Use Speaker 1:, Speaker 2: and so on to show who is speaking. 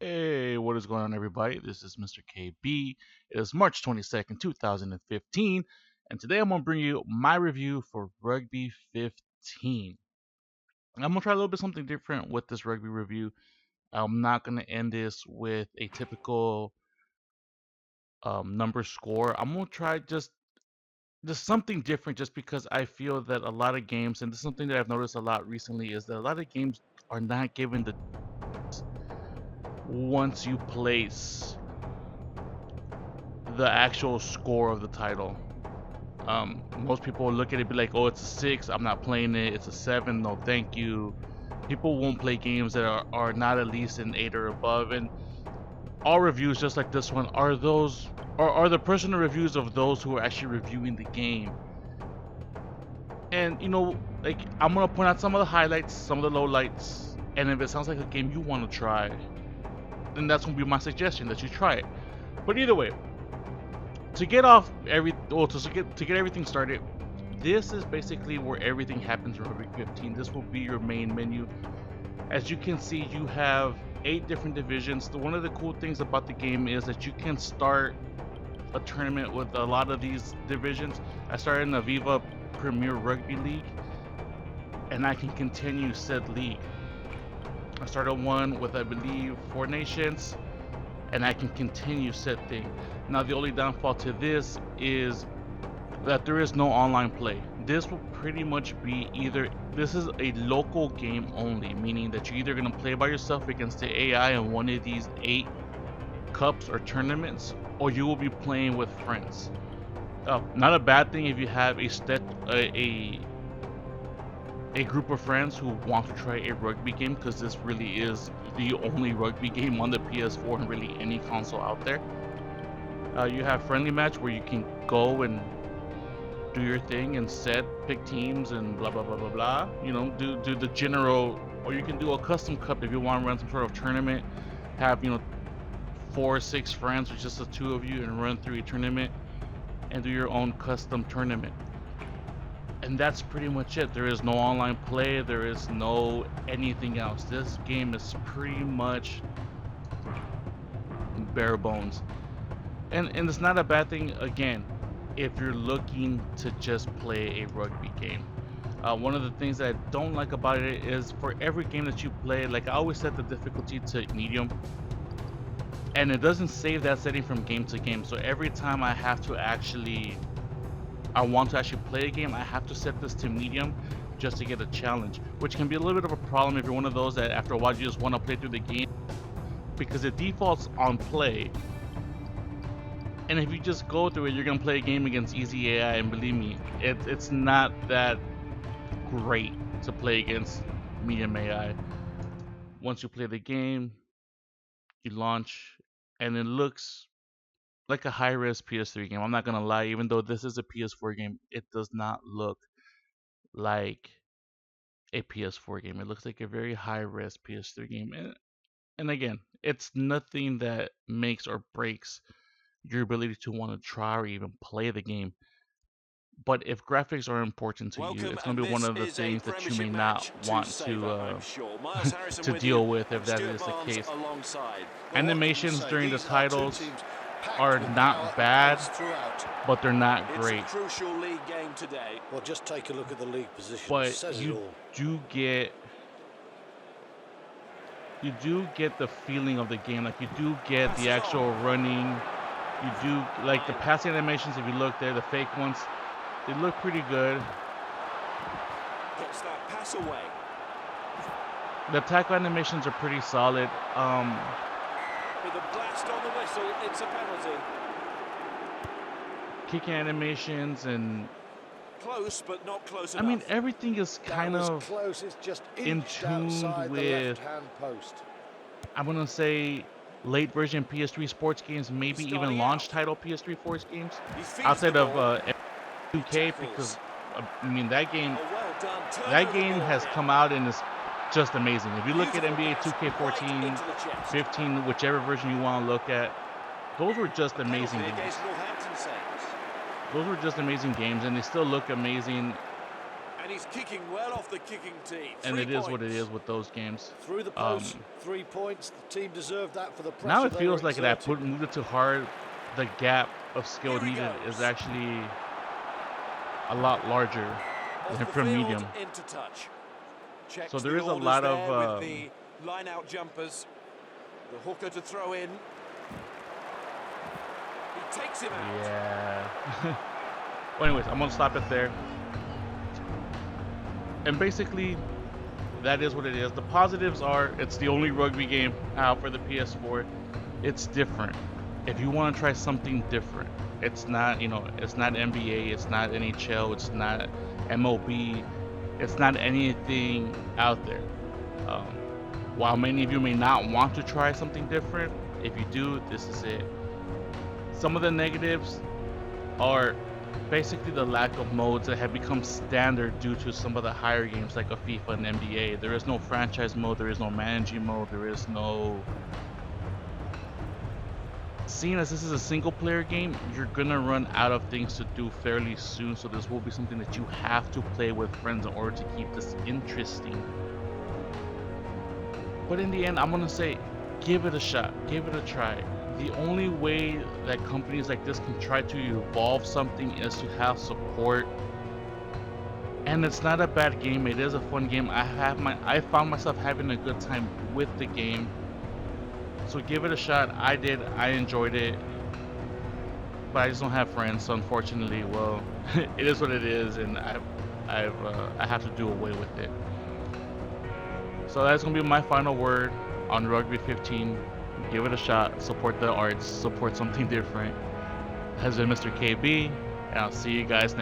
Speaker 1: Hey, what is going on, everybody? This is Mr. KB. It is March 22nd, 2015, and today I'm going to bring you my review for Rugby 15. I'm going to try a little bit something different with this Rugby review. I'm not going to end this with a typical number score. I'm going to try just something different just because I feel that a lot of games, and this is something that I've noticed a lot recently, is that a lot of games are not given the once you place the actual score of the title. Most people look at it and be like, oh, it's a 6, I'm not playing it. It's a 7, no thank you. People won't play games that are not at least an 8 or above. And all reviews just like this one are the personal reviews of those who are actually reviewing the game. And like, I'm gonna point out some of the highlights, some of the lowlights, and if it sounds like a game you want to try, then that's gonna be my suggestion that you try it. But either way, to get everything started, this is basically where everything happens in Rugby 15. This will be your main menu. As you can see, you have 8 different divisions. One of the cool things about the game is that you can start a tournament with a lot of these divisions. I started in the Viva Premier Rugby League, and I can continue said league. I started one with, I believe, 4 nations, and I can continue said thing. Now, the only downfall to this is that there is no online play. This will pretty much be this is a local game only, meaning that you're either going to play by yourself against the AI in one of these 8 cups or tournaments, or you will be playing with friends. Not a bad thing if you have a group of friends who want to try a rugby game, because this really is the only rugby game on the PS4 and really any console out there. You have friendly match where you can go and do your thing and pick teams and blah blah blah blah blah. Do the general, or you can do a custom cup if you want to run some sort of tournament. Have 4 or 6 friends, or just the 2 of you, and run through a tournament and do your own custom tournament. And that's pretty much it. There is no online play. There is no anything else. This game is pretty much bare bones, and it's not a bad thing. Again, if you're looking to just play a rugby game. One of the things that I don't like about it is for every game that you play, like I always set the difficulty to medium, and it doesn't save that setting from game to game. So every time I want to actually play a game, I have to set this to medium just to get a challenge, which can be a little bit of a problem if you're one of those that after a while you just want to play through the game because it defaults on play. And if you just go through it, you're gonna play a game against easy AI, and believe me, it's not that great to play against medium AI. Once you play the game, you launch, and it looks like a high-res PS3 game. I'm not gonna lie, even though this is a PS4 game, it does not look like a PS4 game. It looks like a very high-res PS3 game. And again, it's nothing that makes or breaks your ability to want to try or even play the game. But if graphics are important to you,
Speaker 2: Welcome,
Speaker 1: it's going
Speaker 2: and
Speaker 1: to be one
Speaker 2: this
Speaker 1: of the
Speaker 2: is a
Speaker 1: things that you may
Speaker 2: Premiership
Speaker 1: not
Speaker 2: match to
Speaker 1: want
Speaker 2: savour, I'm sure. Miles Harrison
Speaker 1: to
Speaker 2: with you,
Speaker 1: deal with if
Speaker 2: and
Speaker 1: that
Speaker 2: Stuart
Speaker 1: is the
Speaker 2: Barnes
Speaker 1: case.
Speaker 2: alongside.
Speaker 3: Well, what can you
Speaker 1: Animations
Speaker 3: say?
Speaker 1: during the
Speaker 3: These are two
Speaker 1: titles
Speaker 3: teams packed
Speaker 1: are
Speaker 3: with power
Speaker 1: not
Speaker 3: and
Speaker 1: bad,
Speaker 3: pace throughout.
Speaker 1: but they're not
Speaker 2: It's a
Speaker 1: great.
Speaker 2: crucial league game today.
Speaker 3: Well, just take a look at the league position. It
Speaker 1: But
Speaker 3: says it all.
Speaker 1: you do get the feeling of the game. Like, you do get the
Speaker 2: Passes
Speaker 1: actual
Speaker 2: on.
Speaker 1: running. You do like the passing animations. If you look there, the fake ones, they look pretty good.
Speaker 2: Gets that pass away.
Speaker 1: The attack animations are pretty solid.
Speaker 2: With a blast on the whistle, it's a penalty.
Speaker 1: Kicking animations, and
Speaker 2: Close, but not close
Speaker 1: I mean,
Speaker 2: enough.
Speaker 1: everything is
Speaker 3: That
Speaker 1: kind
Speaker 3: was
Speaker 1: of
Speaker 3: close. It's just
Speaker 1: in
Speaker 3: inched
Speaker 1: tune
Speaker 3: outside the
Speaker 1: with,
Speaker 3: left-hand post.
Speaker 1: I'm gonna say, late version PS3 sports games, maybe even
Speaker 2: Starting
Speaker 1: launch
Speaker 2: out.
Speaker 1: title PS3 sports games,
Speaker 2: He feeds the
Speaker 1: outside of
Speaker 2: ball.
Speaker 1: 2K,
Speaker 2: Tackles.
Speaker 1: because I mean that game
Speaker 2: Oh, well done. Turn
Speaker 1: that
Speaker 2: over
Speaker 1: game
Speaker 2: ball
Speaker 1: has
Speaker 2: here.
Speaker 1: come out and is just amazing. If you look at
Speaker 2: Beautiful
Speaker 1: NBA
Speaker 2: pass,
Speaker 1: 2K14,
Speaker 2: right into the chest.
Speaker 1: 15, whichever version you want to look at, those were just
Speaker 2: A
Speaker 1: amazing
Speaker 2: penalty
Speaker 1: games.
Speaker 2: against Northampton Saints.
Speaker 1: Those were just amazing games, and they still look amazing
Speaker 2: And he's kicking well off the kicking tee.
Speaker 1: And
Speaker 2: 3
Speaker 1: it is what it
Speaker 2: points.
Speaker 1: is with those games.
Speaker 3: Through the post, 3 points. The team deserved that for the pressure.
Speaker 1: Now it
Speaker 3: they
Speaker 1: feels
Speaker 3: were
Speaker 1: like that
Speaker 3: exerting.
Speaker 1: moved it to hard. The gap of skill
Speaker 2: Here he
Speaker 1: needed
Speaker 2: goes.
Speaker 1: is actually a lot larger
Speaker 2: Off
Speaker 1: than
Speaker 2: the
Speaker 1: for
Speaker 2: field,
Speaker 1: medium.
Speaker 2: into touch. Checks
Speaker 1: So there
Speaker 2: the
Speaker 1: is a
Speaker 2: orders
Speaker 1: lot
Speaker 2: there
Speaker 1: of,
Speaker 2: with the line-out jumpers. The hooker to throw in. He takes him out.
Speaker 1: Yeah. Well, anyways, I'm gonna stop it there. And basically, that is what it is. The positives are it's the only rugby game out for the PS4. It's different. If you want to try something different, it's not, it's not NBA, it's not NHL, it's not MLB, it's not anything out there. Um, while many of you may not want to try something different, if you do, this is it. Some of the negatives are basically the lack of modes that have become standard due to some of the higher games like a FIFA and NBA. There is no franchise mode, there is no managing mode, there is no... Seeing as this is a single player game, you're gonna run out of things to do fairly soon, so this will be something that you have to play with friends in order to keep this interesting. But in the end, I'm gonna say, give it a shot, give it a try. The only way that companies like this can try to evolve something is to have support. And it's not a bad game, it is a fun game. I found myself having a good time with the game. So give it a shot. I did, I enjoyed it. But I just don't have friends, so unfortunately, well, it is what it is, and I have to do away with it. So that's gonna be my final word on Rugby 15. Give it a shot, support the arts, support something different. Has been Mr. KB, and I'll see you guys next time.